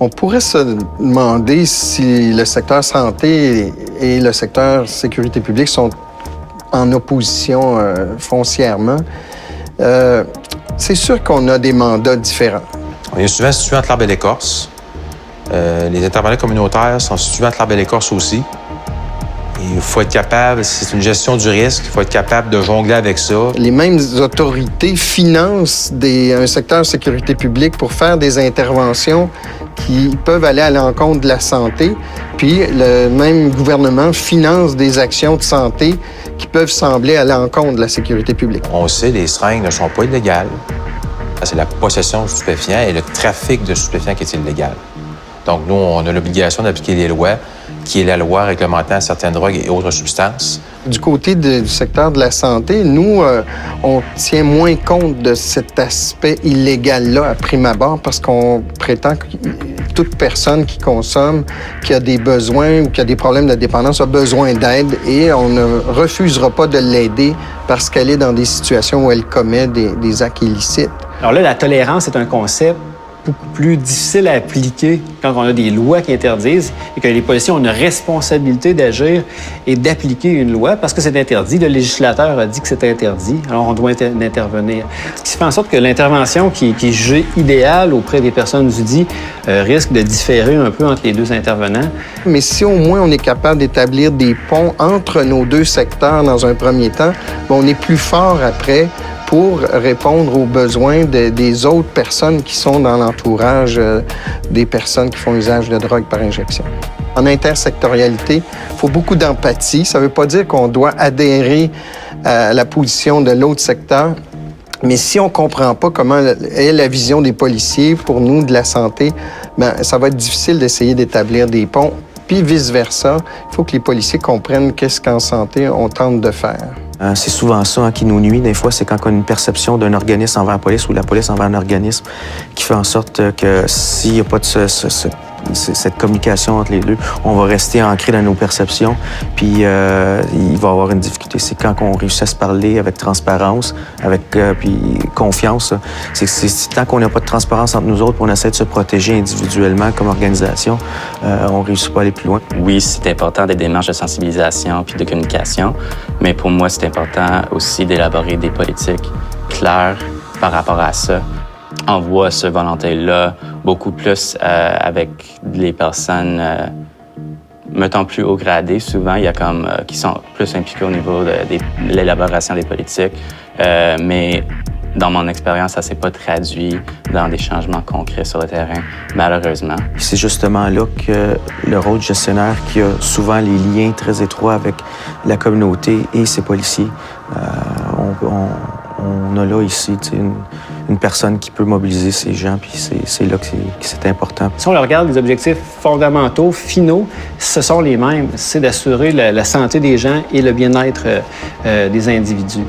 On pourrait se demander si le secteur santé et le secteur sécurité publique sont en opposition foncièrement. C'est sûr qu'on a des mandats différents. On est souvent situé entre l'arbre et l'écorce. Les intervenants communautaires sont situés entre l'arbre et l'écorce aussi. Il faut être capable, c'est une gestion du risque, il faut être capable de jongler avec ça. Les mêmes autorités financent un secteur de sécurité publique pour faire des interventions qui peuvent aller à l'encontre de la santé, puis le même gouvernement finance des actions de santé qui peuvent sembler à l'encontre de la sécurité publique. On sait, les seringues ne sont pas illégales. C'est la possession de stupéfiants et le trafic de stupéfiants qui est illégal. Donc, nous, on a l'obligation d'appliquer les lois, qui est la loi réglementant certaines drogues et autres substances. Du côté du secteur de la santé, nous, on tient moins compte de cet aspect illégal-là à prime abord parce qu'on prétend que toute personne qui consomme, qui a des besoins ou qui a des problèmes de dépendance a besoin d'aide et on ne refusera pas de l'aider parce qu'elle est dans des situations où elle commet des actes illicites. Alors là, la tolérance est un concept beaucoup plus difficile à appliquer quand on a des lois qui interdisent et que les policiers ont une responsabilité d'agir et d'appliquer une loi parce que c'est interdit. Le législateur a dit que c'est interdit, alors on doit intervenir. Ce qui fait en sorte que l'intervention qui est jugée idéale auprès des personnes UDI risque de différer un peu entre les deux intervenants. Mais si au moins on est capable d'établir des ponts entre nos deux secteurs dans un premier temps, on est plus fort après pour répondre aux besoins des autres personnes qui sont dans l'entourage des personnes qui font usage de drogue par injection. En intersectorialité, il faut beaucoup d'empathie. Ça ne veut pas dire qu'on doit adhérer à la position de l'autre secteur, mais si on ne comprend pas comment est la vision des policiers pour nous de la santé, bien, ça va être difficile d'essayer d'établir des ponts. Puis vice-versa, il faut que les policiers comprennent qu'est-ce qu'en santé on tente de faire. C'est souvent ça qui nous nuit. Des fois, c'est quand on a une perception d'un organisme envers la police ou la police envers un organisme qui fait en sorte que s'il n'y a pas de cette communication entre les deux, on va rester ancré dans nos perceptions, puis il va y avoir une difficulté. C'est quand on réussit à se parler avec transparence, puis confiance. C'est tant qu'on n'a pas de transparence entre nous autres, on essaie de se protéger individuellement comme organisation, on ne réussit pas à aller plus loin. Oui, c'est important des démarches de sensibilisation puis de communication, mais pour moi, c'est important aussi d'élaborer des politiques claires par rapport à ça. On voit ce volonté-là beaucoup plus avec les personnes, mettons, plus haut gradées. Souvent, il y a qui sont plus impliqués au niveau de l'élaboration des politiques. Mais dans mon expérience, ça ne s'est pas traduit dans des changements concrets sur le terrain, malheureusement. C'est justement là que le rôle de gestionnaire qui a souvent les liens très étroits avec la communauté et ses policiers. On a là ici une personne qui peut mobiliser ces gens, puis c'est là que c'est important. Si on regarde, les objectifs fondamentaux, finaux, ce sont les mêmes. C'est d'assurer la santé des gens et le bien-être des individus.